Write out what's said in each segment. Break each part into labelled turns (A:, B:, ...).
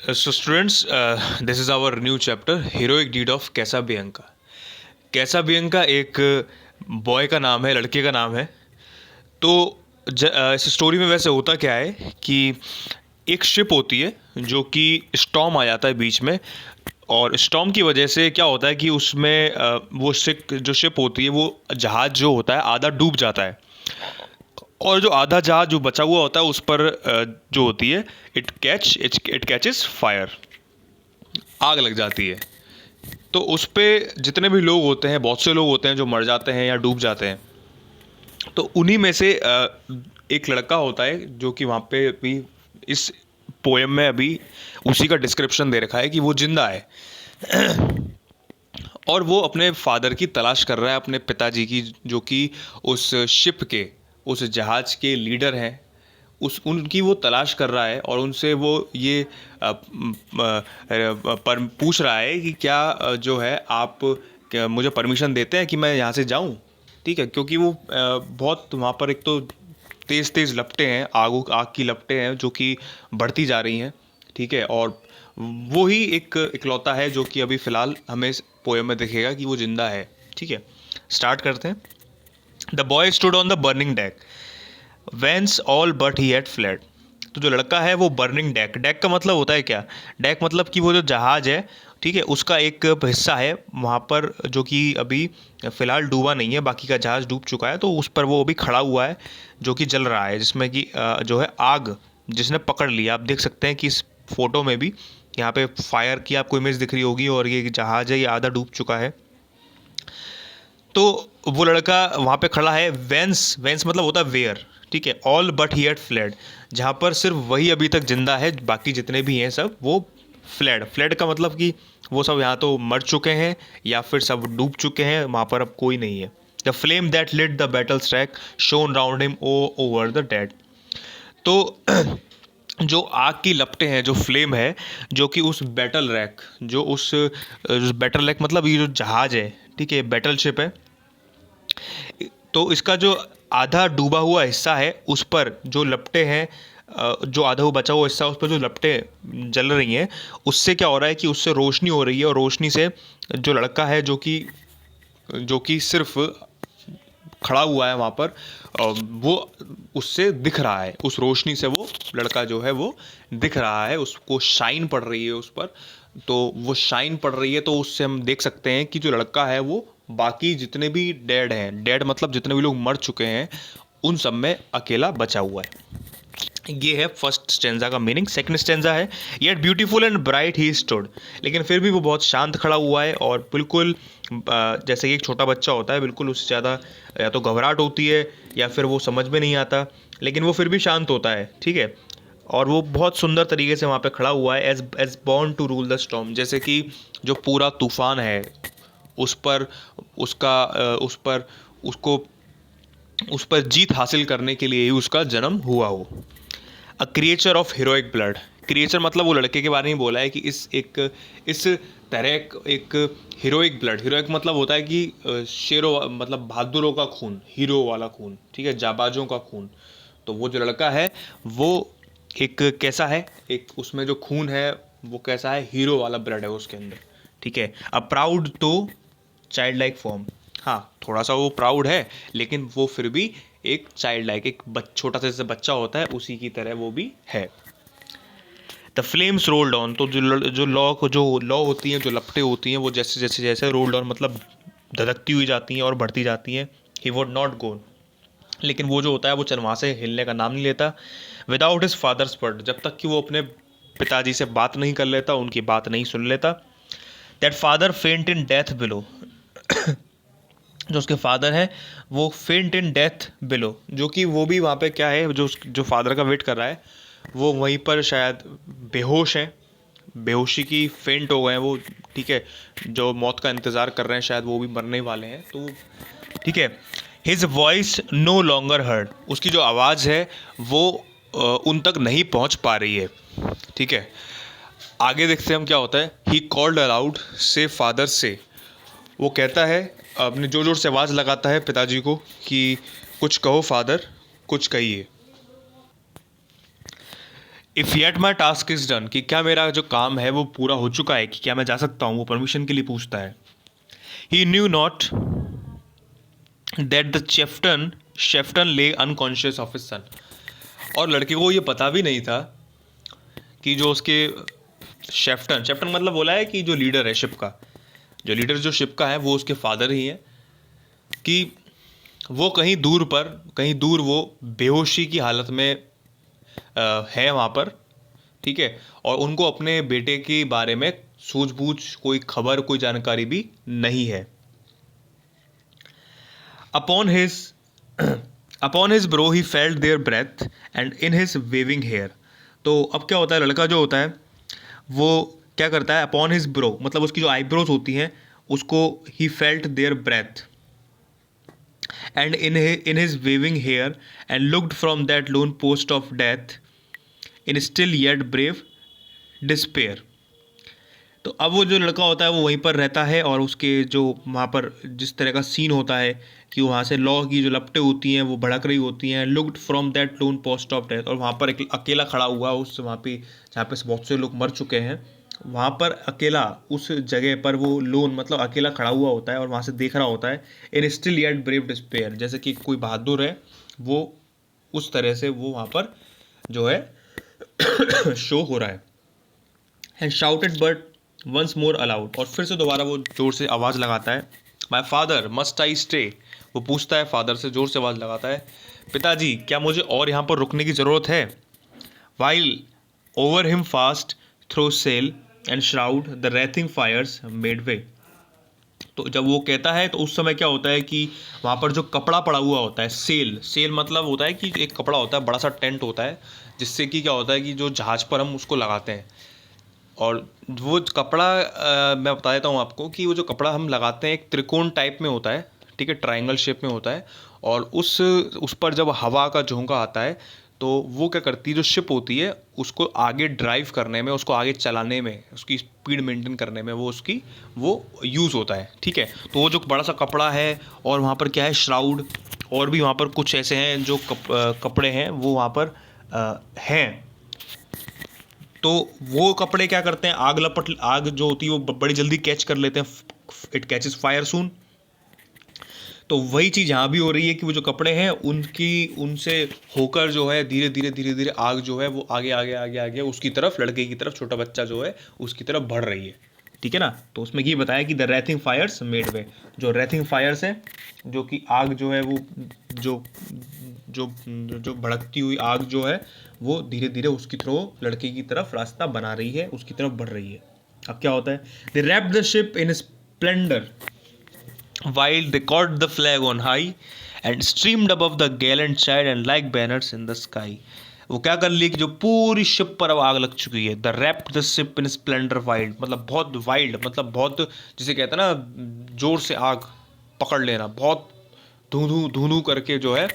A: So students, this is our new chapter, heroic deed of कैसाबियंका। कैसाबियंका एक boy का नाम है, लड़के का नाम है। तो इस स्टोरी में वैसे होता क्या है कि एक शिप होती है जो कि स्टॉर्म आ जाता है बीच में, और स्टॉर्म की वजह से क्या होता है कि उसमें वो शिप होती है, वो जहाज़ जो होता है आधा डूब जाता है। और जो आधा जहाज जो बचा हुआ होता है उस पर जो होती है इट कैचेस फायर, आग लग जाती है। तो उस पे जितने भी लोग होते हैं, बहुत से लोग होते हैं जो मर जाते हैं या डूब जाते हैं। तो उन्हीं में से एक लड़का होता है जो कि वहाँ पे अभी इस पोएम में अभी उसी का डिस्क्रिप्शन दे रखा है कि वो जिंदा है। और वो अपने फादर की तलाश कर रहा है, अपने पिताजी की, जो कि उस शिप के, उस जहाज़ के लीडर हैं। उनकी वो तलाश कर रहा है और उनसे वो ये पर पूछ रहा है कि क्या जो है आप क्या मुझे परमिशन देते हैं कि मैं यहाँ से जाऊँ। ठीक है, क्योंकि वो बहुत वहाँ पर एक तो तेज़ तेज़ लपटें हैं, आग की लपटें हैं जो कि बढ़ती जा रही हैं। ठीक है, और वो ही एक इकलौता है जो कि अभी फ़िलहाल हमें इस पोएम में दिखेगा कि वो ज़िंदा है। ठीक है, स्टार्ट करते हैं। The boy stood on the burning deck whence all but he had fled. तो जो लड़का है वो बर्निंग डेक, डेक का मतलब होता है क्या, डेक मतलब कि वो जो जहाज़ है, ठीक है, उसका एक हिस्सा है वहाँ पर जो कि अभी फ़िलहाल डूबा नहीं है, बाकी का जहाज़ डूब चुका है। तो उस पर वो अभी खड़ा हुआ है जो कि जल रहा है, जिसमें कि जो है आग जिसने पकड़ लिया। आप देख सकते हैं कि इस फोटो में भी यहाँ पे फायर की आपको इमेज दिख रही होगी, और ये जहाज़ है ये आधा डूब चुका है। तो वो लड़का वहाँ पे खड़ा है, वेंस वेंस मतलब होता है वेयर। ठीक है, all but he had fled, जहाँ पर सिर्फ वही अभी तक जिंदा है, बाकी जितने भी हैं सब वो फ्लेड। फ्लेड का मतलब कि वो सब यहाँ तो मर चुके हैं या फिर सब डूब चुके हैं, वहाँ पर अब कोई नहीं है। The flame that lit the battle wreck shone round him over the dead. तो जो आग की लपटें हैं, जो फ्लेम है, जो कि उस बैटल रैक, जो उस बैटल रैक मतलब ये जो जहाज है, ठीक है, बैटल शिप है, तो इसका जो आधा डूबा हुआ हिस्सा है उस पर जो लपटें हैं, जो आधा वो बचा हुआ हिस्सा उस पर जो लपटें जल रही हैं, उससे क्या हो रहा है कि उससे रोशनी हो रही है, और रोशनी से जो लड़का है जो कि सिर्फ खड़ा हुआ है वहाँ पर, वो उससे दिख रहा है, उस रोशनी से वो लड़का जो है वो दिख रहा है, उसको शाइन पड़ रही है उस पर। तो वो शाइन पड़ रही है, तो उससे हम देख सकते हैं कि जो लड़का है वो बाकी जितने भी डेड हैं, डेड मतलब जितने भी लोग मर चुके हैं, उन सब में अकेला बचा हुआ है। ये है फर्स्ट स्टेंजा का मीनिंग। सेकंड स्टेंजा है, yet beautiful and bright he stood, लेकिन फिर भी वो बहुत शांत खड़ा हुआ है, और बिल्कुल जैसे कि एक छोटा बच्चा होता है, बिल्कुल उससे ज़्यादा या तो घबराहट होती है या फिर वो समझ में नहीं आता, लेकिन वो फिर भी शांत होता है। ठीक है, और वो बहुत सुंदर तरीके से वहाँ पे खड़ा हुआ है, as as born to rule the storm, जैसे कि जो पूरा तूफान है उस पर उसका उस पर उसको उस पर जीत हासिल करने के लिए ही उसका जन्म हुआ हो। अ creature of heroic blood, creature मतलब वो लड़के के बारे में बोला है कि इस तरह एक हीरोइक ब्लड, हीरोइक मतलब होता है कि शेरों मतलब बहादुरों का खून, हीरो वाला खून, ठीक है, जाबाजों का खून। तो वो जो लड़का है वो एक कैसा है, एक उसमें जो खून है वो कैसा है, हीरो वाला ब्लड है उसके अंदर। ठीक है, अ प्राउड तो चाइल्ड लाइक फॉर्म, हाँ थोड़ा सा वो प्राउड है, लेकिन वो फिर भी एक चाइल्ड लाइक, एक छोटा सा जैसे बच्चा होता है उसी की तरह वो भी है। द फ्लेम्स रोल्ड ऑन, तो जो लॉ होती हैं, जो लपटें होती हैं, वो जैसे जैसे जैसे रोल्ड ऑन मतलब धधकती हुई जाती हैं और बढ़ती जाती हैं। ही वुड नॉट गो, लेकिन वो जो होता है वो वहाँ से हिलने का नाम नहीं लेता। विदाउट हिज फादर्स वर्ड, जब तक कि वो अपने पिताजी से बात नहीं कर लेता, उनकी बात नहीं सुन लेता। दैट फादर फेंट इन डेथ बिलो, जो उसके फादर हैं वो फेंट इन डेथ बिलो, जो कि वो भी वहाँ पे क्या है, जो फादर का वेट कर रहा है वो वहीं पर शायद बेहोश हैं, बेहोशी की फेंट हो गए हैं वो। ठीक है, जो मौत का इंतज़ार कर रहे हैं शायद वो भी मरने वाले हैं। तो ठीक है, his voice no longer heard, उसकी जो आवाज़ है वो उन तक नहीं पहुंच पा रही है। ठीक है, आगे देखते हैं हम क्या होता है। ही कॉल्ड अलाउड से फादर से, वो कहता है, अपने जोर जोर से आवाज़ लगाता है पिताजी को कि कुछ कहो फादर, कुछ कहिए। If yet my task is done, कि क्या मेरा जो काम है वो पूरा हो चुका है, कि क्या मैं जा सकता हूँ, वो परमिशन के लिए पूछता है. ही न्यू नॉट दैट द शेफ्टन ले अनकॉन्शियस ऑफ हिज सन. और लड़के को ये पता भी नहीं था कि जो उसके शेफ्टन मतलब बोला है कि जो लीडर है शिप का, जो लीडर जो शिप का है वो उसके फादर ही हैं, कि वो कहीं दूर वो बेहोशी की हालत में है वहाँ पर. ठीक है. और उनको अपने बेटे के बारे में सूझबूझ, कोई खबर, कोई जानकारी भी नहीं है. Upon his upon his brow he felt their breath and in his waving hair. तो अब क्या होता है, लड़का जो होता है वो क्या करता है, अपॉन हिज ब्रो मतलब उसकी जो आईब्रोज होती हैं उसको he felt their breath and in his waving hair and looked from that lone post of death in still yet brave despair. तो अब वो जो लड़का होता है वो वहीं पर रहता है, और उसके जो वहाँ पर जिस तरह का सीन होता है कि वहाँ से लौ की जो लपटें होती हैं वो भड़क रही होती हैं. Looked from that lone post of death, और वहाँ पर एक अकेला खड़ा हुआ उस वहाँ पे जहाँ पे बहुत से लोग मर चुके हैं, वहाँ पर अकेला उस जगह पर वो लोन मतलब अकेला खड़ा हुआ होता है और वहाँ से देख रहा होता है. इन स्टिल येट ब्रेव डिस्पेयर, जैसे कि कोई बहादुर है, वो उस तरह से वो वहाँ पर जो है शो हो रहा है. And shouted but once more aloud, और फिर से दोबारा वो जोर से आवाज़ लगाता है. My father must I stay, वो पूछता है फादर से, जोर से आवाज़ लगाता है, पिताजी क्या मुझे और यहाँ पर रुकने की ज़रूरत है. While over him fast through sail and shroud the wreathing fires made way. तो जब वो कहता है तो उस समय क्या होता है कि वहाँ पर जो कपड़ा पड़ा हुआ होता है, सेल मतलब होता है कि एक कपड़ा होता है, बड़ा सा टेंट होता है, जिससे कि क्या होता है कि जो जहाज़ पर हम उसको लगाते हैं. और वो कपड़ा मैं बता देता हूँ आपको कि वो जो कपड़ा हम लगाते हैं एक त्रिकोण टाइप में होता है. ठीक है, ट्रायंगल शेप में होता है. और उस पर जब हवा का झोंका आता है तो वो क्या करती है, जो शिप होती है उसको आगे ड्राइव करने में, उसको आगे चलाने में, उसकी स्पीड मेंटेन करने में वो यूज़ होता है. ठीक है. तो वो जो बड़ा सा कपड़ा है, और वहाँ पर क्या है, श्राउड, और भी वहाँ पर कुछ ऐसे हैं जो कपड़े हैं वो वहाँ पर हैं. तो वो कपड़े क्या करते हैं, आग जो होती है वो बड़ी जल्दी कैच कर लेते हैं. इट कैचेस फायर सून. तो वही चीज़ यहाँ भी हो रही है कि वो जो कपड़े हैं उनसे होकर जो है धीरे धीरे आग जो है वो आगे उसकी तरफ, लड़के की तरफ, छोटा बच्चा जो है उसकी तरफ बढ़ रही है. ठीक है ना. तो उसमें ये बताया कि द रेथिंग फायर्स मेड वे, जो रेथिंग फायर्स है, जो कि आग जो है वो जो जो जो भड़कती हुई आग जो है वो धीरे धीरे उसकी तरफ, लड़के की तरफ रास्ता बना रही है, उसकी तरफ बढ़ रही है. अब क्या होता है, they wrapped the ship in splendour while they caught the flag on high and streamed above the gallant child and like banners in the sky. वो क्या कर लिए कि जो पूरी शिप पर अब आग लग चुकी है. The wrapped the ship in Splendor wild, मतलब बहुत वाइल्ड, मतलब बहुत, जिसे कहते हैं ना जोर से आग पकड़ लेना, बहुत धू धू करके जो है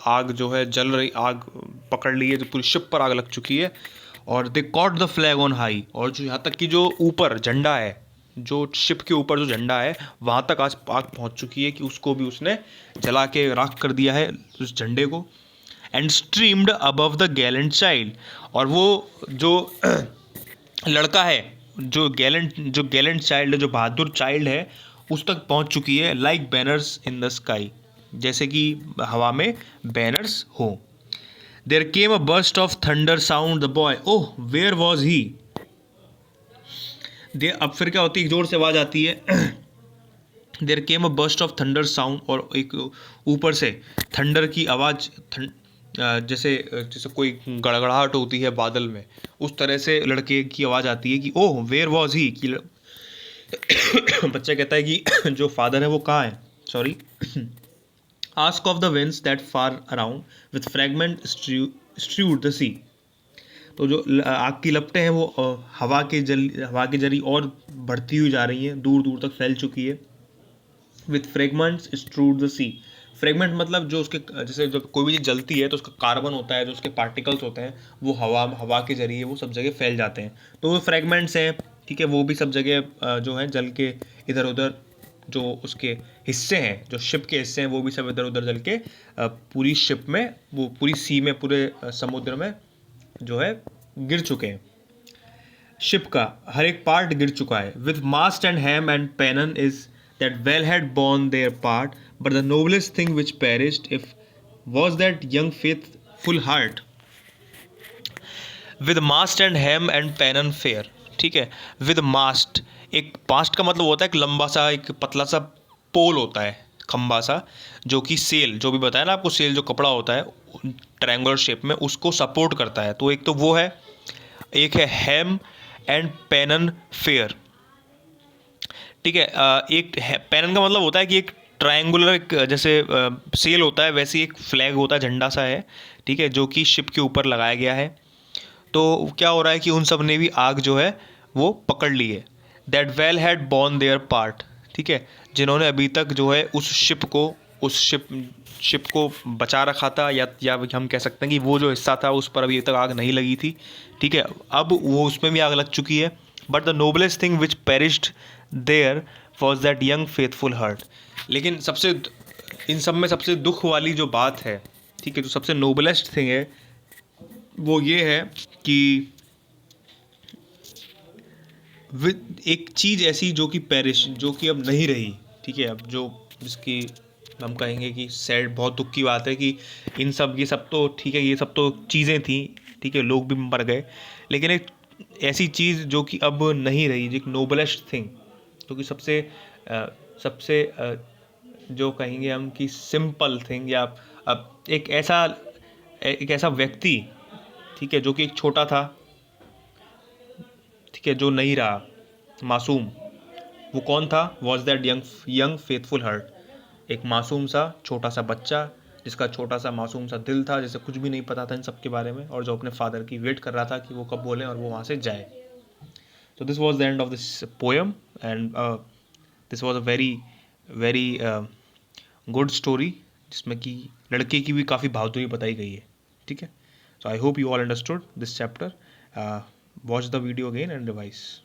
A: आग जो है जल रही, आग पकड़ ली है, जो पूरी शिप पर आग लग चुकी है. और they caught the flag on high, और जो यहाँ तक कि जो ऊपर झंडा है, जो शिप के ऊपर जो झंडा है वहाँ तक आज आग पहुँच चुकी है कि उसको भी उसने जला के राख कर दिया है, उस झंडे को. And streamed above the Gallant child, और वो जो लड़का है, जो गैलेंट चाइल्ड है, जो बहादुर चाइल्ड है, उस तक पहुँच चुकी है. Like banners in the sky, जैसे कि हवा में बैनर्स हो. There came a burst of thunder sound the boy oh where was he. अब फिर क्या होती है, जोर से आवाज़ आती है. There came a burst of thunder sound, और एक ऊपर से थंडर की आवाज़, जैसे जैसे कोई गड़गड़ाहट होती है बादल में, उस तरह से लड़के की आवाज़ आती है कि ओह वेयर वॉज ही, कि बच्चा कहता है कि जो फादर है वो कहाँ है. Sorry. Ask of the winds that far around with fragment strewed the sea. तो जो आग की लपटें हैं वो हवा के जरिए और बढ़ती हुई जा रही हैं, दूर दूर तक फैल चुकी है. With fragments strewed the sea. Fragment मतलब जो उसके, जैसे जब कोई भी चीज़ जलती है तो उसका कार्बन होता है, जो उसके पार्टिकल्स होते हैं वो हवा के जरिए वो सब जगह फैल जाते हैं. तो वो फ्रेगमेंट्स हैं. ठीक है. वो भी सब जगह जो है जल के इधर उधर, जो उसके हिस्से हैं, जो शिप के हिस्से हैं, वो भी सब इधर उधर जल के पूरी शिप में, वो पूरी सी में, पूरे समुद्र में जो है गिर चुके हैं, शिप का हर एक पार्ट गिर चुका है. With mast and helm and pennon is that well had borne their part, but the noblest thing which perished if was that young faithful heart. With mast and helm and pennon fair. ठीक है, with मास्ट, एक मास्ट का मतलब होता है एक लंबा सा, एक पतला सा पोल होता है, खंबा सा, जो कि सेल, जो भी बताया ना आपको, सेल जो कपड़ा होता है ट्रायंगुलर शेप में, उसको सपोर्ट करता है. तो एक तो वो है, एक है हैम एंड पेनन फेयर. ठीक है, एक पेनन का मतलब होता है कि एक ट्रायंगुलर, एक जैसे सेल होता है वैसे एक फ्लैग होता है, झंडा सा है. ठीक है, जो कि शिप के ऊपर लगाया गया है. तो क्या हो रहा है कि उन सब ने भी आग जो है वो पकड़ ली है. That well had borne their part. ठीक है, जिन्होंने अभी तक जो है उस शिप को बचा रखा था, या हम कह सकते हैं कि वो जो हिस्सा था उस पर अभी तक आग नहीं लगी थी. ठीक है, अब वो उसमें भी आग लग चुकी है. But the noblest thing which perished there was that young faithful heart. लेकिन इन सब में सबसे दुख वाली जो बात है, ठीक है, जो सबसे नोबलेस्ट थिंग है, वो ये है कि एक चीज़ ऐसी जो कि पेरिश, जो कि अब नहीं रही. ठीक है, अब जो जिसकी हम कहेंगे कि सैड, बहुत दुख की बात है कि ये सब तो ठीक है, ये सब तो चीज़ें थी. ठीक है, लोग भी मर गए, लेकिन एक ऐसी चीज़ जो कि अब नहीं रही, जो एक नोबलेस्ट थिंग, जो कि सबसे जो कहेंगे हम कि सिंपल थिंग, या अब एक ऐसा व्यक्ति, ठीक है, जो कि एक छोटा था, ठीक है, जो नहीं रहा, मासूम. वो कौन था? Was that young faithful heart. एक मासूम सा छोटा सा बच्चा, जिसका छोटा सा मासूम सा दिल था, जिसे कुछ भी नहीं पता था इन सब के बारे में, और जो अपने फादर की वेट कर रहा था कि वो कब बोलें और वो वहाँ से जाए. So this was the end of this poem, and this was a very good story, जिसमें कि लड़के की भी काफ़ी बहादुरी बताई गई है. ठीक है, so I hope you all understood this chapter. Watch the video again and revise.